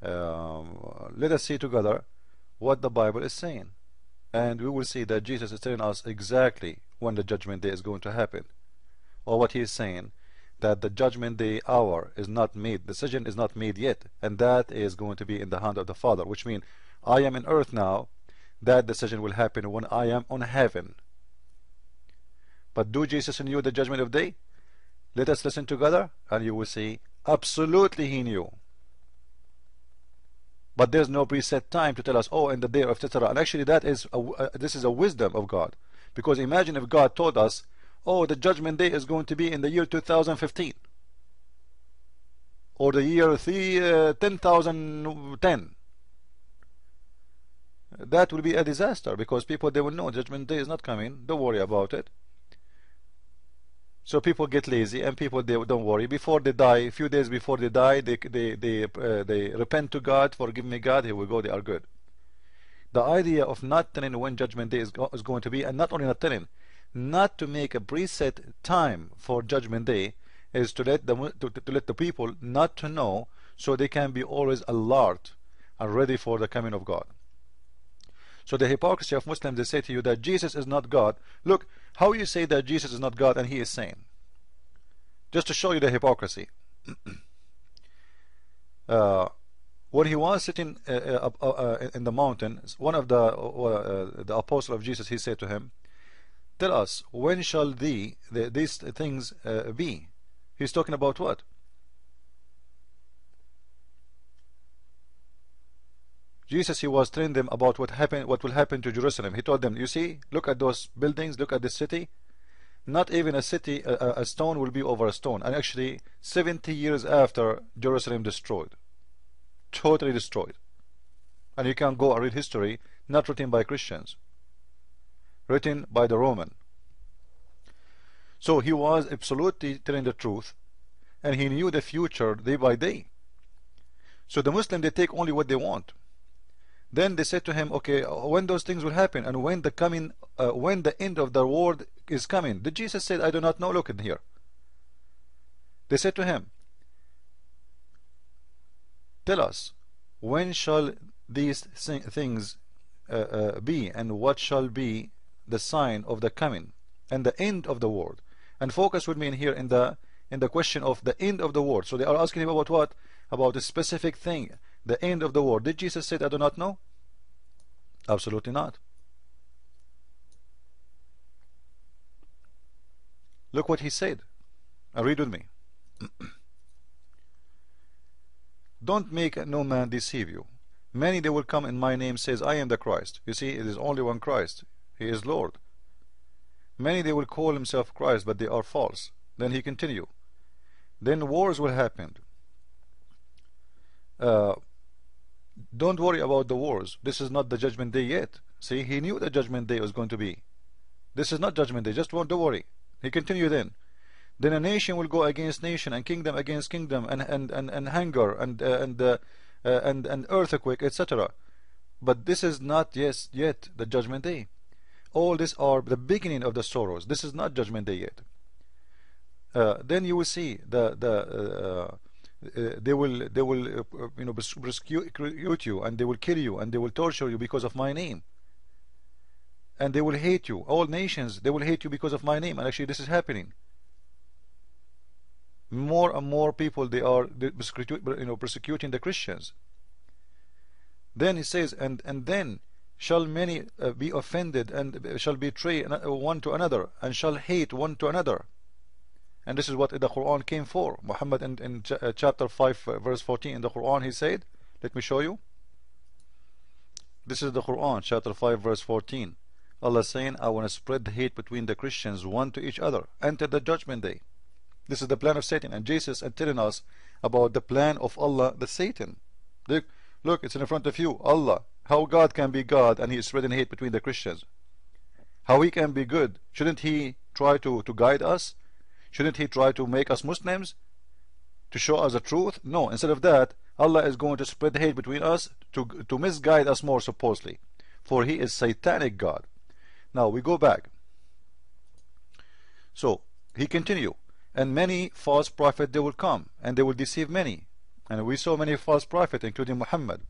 Let us see together what the Bible is saying, and we will see that Jesus is telling us exactly when the judgment day is going to happen, or what he is saying, that the judgment day hour is not made, decision is not made yet, and that is going to be in the hand of the Father, which means I am in earth now, that decision will happen when I am on heaven. But do Jesus knew the judgment of day? Let us listen together and you will see absolutely he knew. But there's no preset time to tell us, oh, in the day of etc. And actually that is this is a wisdom of God, because imagine if God told us, oh, the judgment day is going to be in the year 2015 or the year 10,010. That will be a disaster, because people, they will know judgment day is not coming, don't worry about it. So people get lazy, and people, they don't worry. Before they die, a few days before they die, they repent to God, forgive me God, here we go, they are good. The idea of not telling when judgment day is going to be, and not only not telling, not to make a preset time for judgment day, is to let the people not to know, so they can be always alert and ready for the coming of God. So the hypocrisy of Muslims, they say to you that Jesus is not God. Look, how you say that Jesus is not God and he is saying, just to show you the hypocrisy. When he was sitting in the mountain, one of the apostle of Jesus, he said to him, tell us, when shall these things be? He's talking about what? Jesus, he was telling them about what will happen to Jerusalem. He told them, you see, look at those buildings, look at this city. Not even a city, a stone will be over a stone. And actually 70 years after, Jerusalem destroyed, totally destroyed. And you can go and read history, not written by Christians, written by the Roman. So he was absolutely telling the truth, and he knew the future day by day. So the Muslims, they take only what they want. Then they said to him, okay, when those things will happen, and when the end of the world is coming. Did Jesus say, I do not know? Look in here. They said to him, tell us, when shall these things be, and what shall be the sign of the coming and the end of the world? And focus with me in here in the question of the end of the world. So they are asking him about what? About a specific thing, the end of the world. Did Jesus say, I do not know? Absolutely not. Look what he said. Read with me. Don't make no man deceive you. Many they will come in my name, says, I am the Christ. You see, it is only one Christ. He is Lord. Many they will call himself Christ, but they are false. Then he continue. Then wars will happen. Don't worry about the wars. This is not the judgment day yet. See, he knew the judgment day was going to be. This is not judgment day. Just don't worry. He continued then. Then a nation will go against nation, and kingdom against kingdom, and hunger, and earthquake, etc. But this is not yet the judgment day. All these are the beginning of the sorrows. This is not judgment day yet. Then you will see they will persecute you, and they will kill you, and they will torture you because of my name, and they will hate you. All nations, they will hate you because of my name. And actually this is happening. More and more people, they are persecuting the Christians. Then he says, and then shall many be offended, and shall betray one to another, and shall hate one to another. And this is what the Quran came for. Muhammad in chapter 5 verse 14 in the Quran, he said, let me show you. This is the Quran, chapter 5 verse 14. Allah saying, I want to spread the hate between the Christians one to each other until the judgment day. This is the plan of Satan. And Jesus is telling us about the plan of Allah, the Satan. Look, it's in front of you. Allah, how God can be God and he is spreading hate between the Christians. How he can be good? Shouldn't he try to guide us? Shouldn't he try to make us Muslims, to show us the truth? No, instead of that, Allah is going to spread hate between us to misguide us more, supposedly, for he is satanic God. Now we go back. So he continue, and many false prophets they will come, and they will deceive many. and we saw many false prophets, including Muhammad.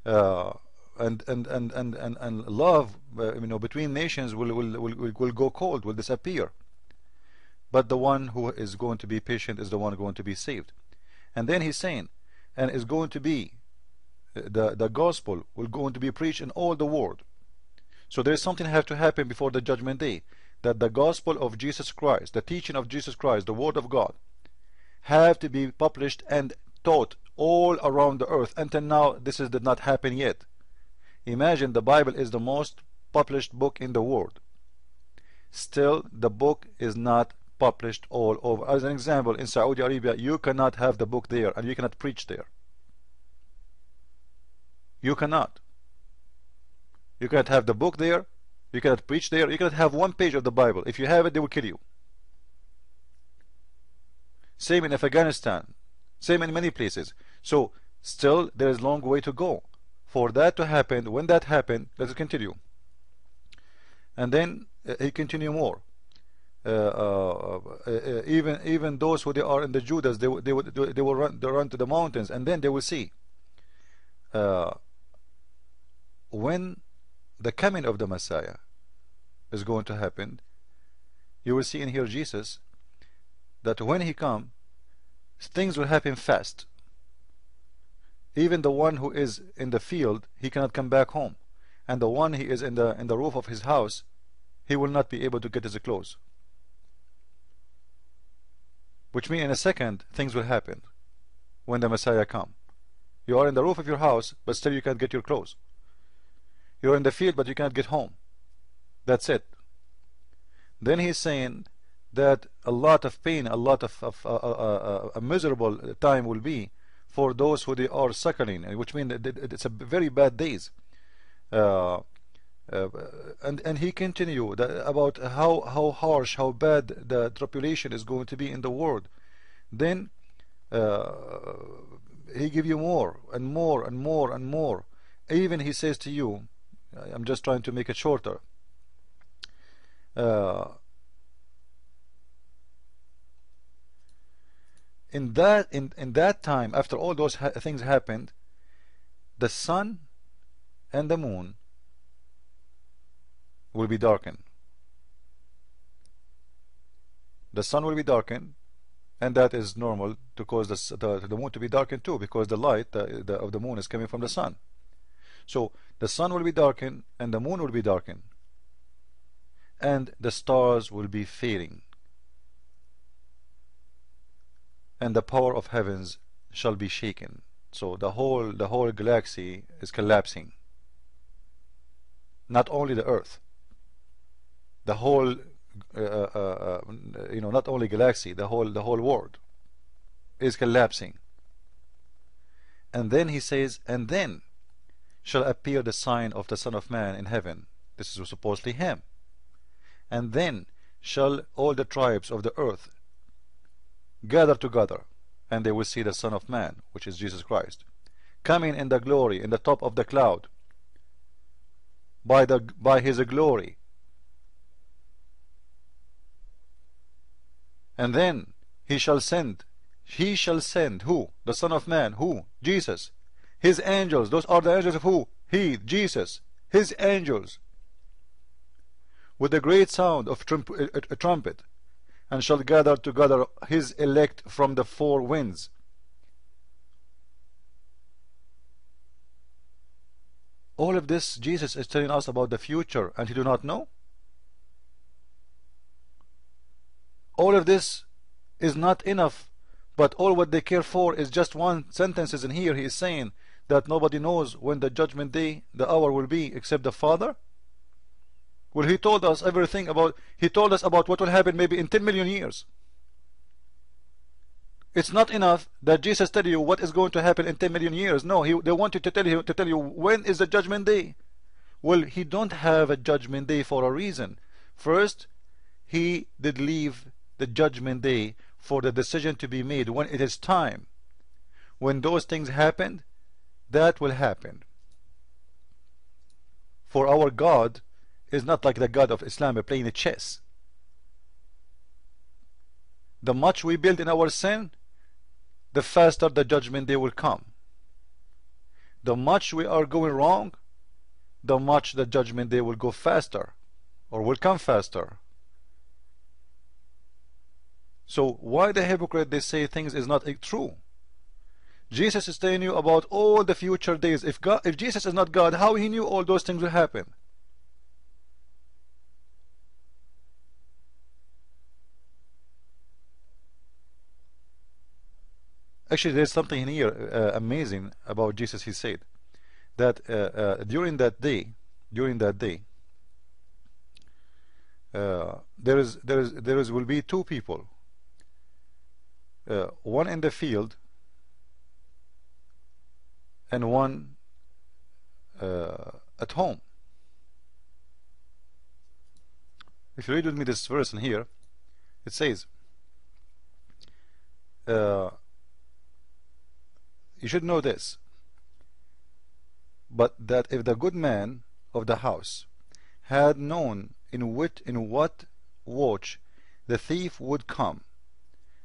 Uh, and love, between nations will go cold, will disappear. But the one who is going to be patient is the one going to be saved. And then he's saying, and is going to be the gospel will going to be preached in all the world. So there is something have to happen before the judgment day, that the gospel of Jesus Christ, the teaching of Jesus Christ, the word of God, have to be published and taught all around the earth. Until now, this did not happen yet. Imagine, the Bible is the most published book in the world. Still, the book is not published all over. As an example, in Saudi Arabia, you cannot have the book there, and you cannot preach there. You cannot. You cannot have the book there, you cannot preach there, you cannot have one page of the Bible. If you have it, they will kill you. Same in Afghanistan, same in many places. So still there is a long way to go for that to happen. When that happened, let's continue. And then he continue more. Even those who they are in the Judas, they will run to the mountains, and then they will see when the coming of the Messiah is going to happen. You will see in here Jesus, that when he come, things will happen fast. Even the one who is in the field, he cannot come back home, and the one he is in the roof of his house, he will not be able to get his clothes. Which means in a second things will happen when the Messiah come. You are in the roof of your house, but still you can't get your clothes. You're in the field, but you can't get home. That's it. Then he's saying that a lot of pain, a lot of a miserable time will be for those who they are suckling, which means it's a very bad days. And he continued about how harsh, how bad the tribulation is going to be in the world. Then he give you more and more and more and more. Even he says to you, I'm just trying to make it shorter. In that time, after all those things happened, the sun and the moon will be darkened. The sun will be darkened, and that is normal to cause the moon to be darkened too, because the light of the moon is coming from the sun. So the sun will be darkened, and the moon will be darkened, and the stars will be fading, and the power of heavens shall be shaken. So the whole galaxy is collapsing. Not only the earth, the whole not only galaxy, the whole world is collapsing. And then he says, and then shall appear the sign of the Son of Man in heaven. This is supposedly him. And then shall all the tribes of the earth gather together, and they will see the Son of Man, which is Jesus Christ, coming in the glory, in the top of the cloud, by his glory. And then he shall send who? The Son of Man. Who? Jesus. His angels. Those are the angels of who? He, Jesus. His angels, with a great sound of a trumpet, and shall gather together his elect from the four winds. All of this Jesus is telling us about the future, and he do not know. All of this is not enough, but all what they care for is just one sentence in here. He is saying that nobody knows when the judgment day, the hour will be, except the Father. Well, he told us everything about, he told us about what will happen maybe in 10 million years. It's not enough that Jesus tell you what is going to happen in 10 million years. No, they wanted to tell you when is the judgment day. Well, he don't have a judgment day for a reason. First, he did leave the judgment day for the decision to be made when it is time. When those things happened, that will happen. For our God is not like the God of Islam playing a chess. The much we build in our sin, the faster the judgment day will come. The much we are going wrong, the much the judgment day will go faster, or will come faster. So why the hypocrite, they say things is not true? Jesus is telling you about all the future days. If Jesus is not God, how he knew all those things will happen? Actually, there's something here amazing about Jesus. He said that during that day, there will be two people, one in the field and one at home. If you read with me this verse in here, it says, you should know this, but that if the good man of the house had known in what watch the thief would come,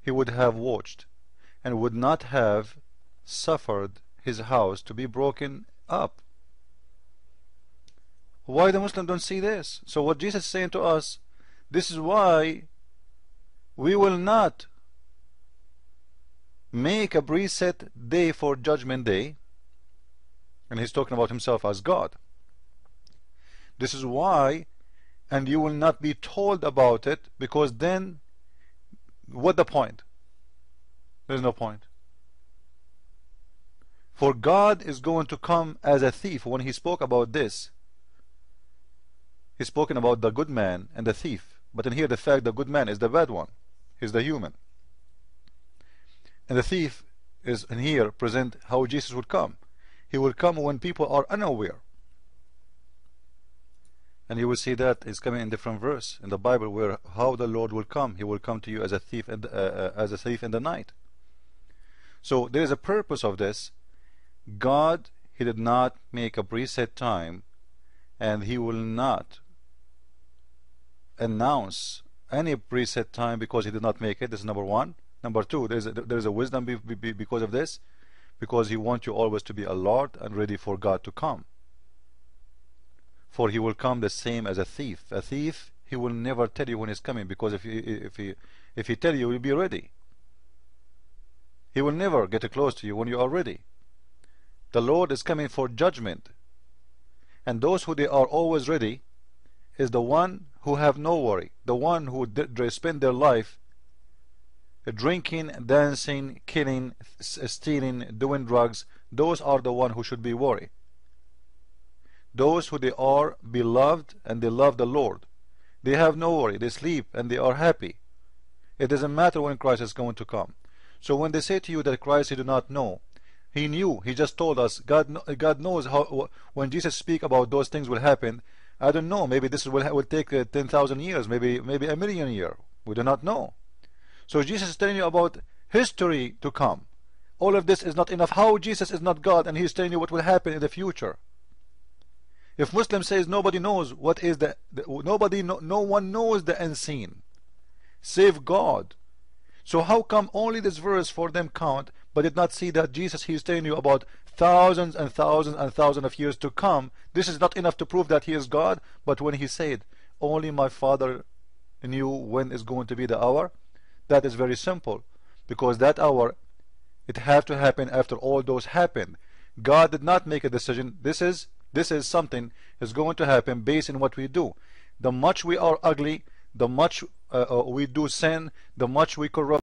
he would have watched, and would not have suffered his house to be broken up. Why the Muslim don't see this? So what Jesus is saying to us, this is why we will not make a preset day for judgment day, and he's talking about himself as God. This is why, and you will not be told about it, because then what the point? There's no point. For God is going to come as a thief. When he spoke about this, he's spoken about the good man and the thief, but in here the fact the good man is the bad one, he's the human, and the thief is in here present how Jesus would come. He will come when people are unaware, and you will see that is coming in different verse in the Bible where how the Lord will come. He will come to you as a thief and as a thief in the night. So there is a purpose of this. God, he did not make a preset time, and he will not announce any preset time because he did not make it. This is number one. Number two, there is a wisdom because of this, because he wants you always to be alert and ready for God to come. For he will come the same as a thief. A thief, he will never tell you when he's coming, because if he tell you, you'll be ready. He will never get close to you when you are ready. The Lord is coming for judgment, and those who they are always ready is the one who have no worry, the one who spend their life drinking, dancing, killing, stealing, doing drugs. Those are the one who should be worried. Those who they are beloved and they love the Lord, they have no worry, they sleep and they are happy. It doesn't matter when Christ is going to come. So when they say to you that Christ, he do not know, he knew. He just told us. God knows how. When Jesus speak about those things will happen, I don't know. Maybe this will take 10,000 years. Maybe a million years. We do not know. So Jesus is telling you about history to come. All of this is not enough. How Jesus is not God, and he's telling you what will happen in the future. If Muslim says nobody knows what is no one knows the unseen, save God. So how come only this verse for them count, but did not see that Jesus, he is telling you about thousands and thousands and thousands of years to come? This is not enough to prove that he is God. But when he said only my Father knew when is going to be the hour, that is very simple, because that hour, it had to happen after all those happened. God did not make a decision. This is something is going to happen based on what we do. The much we are ugly, the much we do sin, the much we corrupt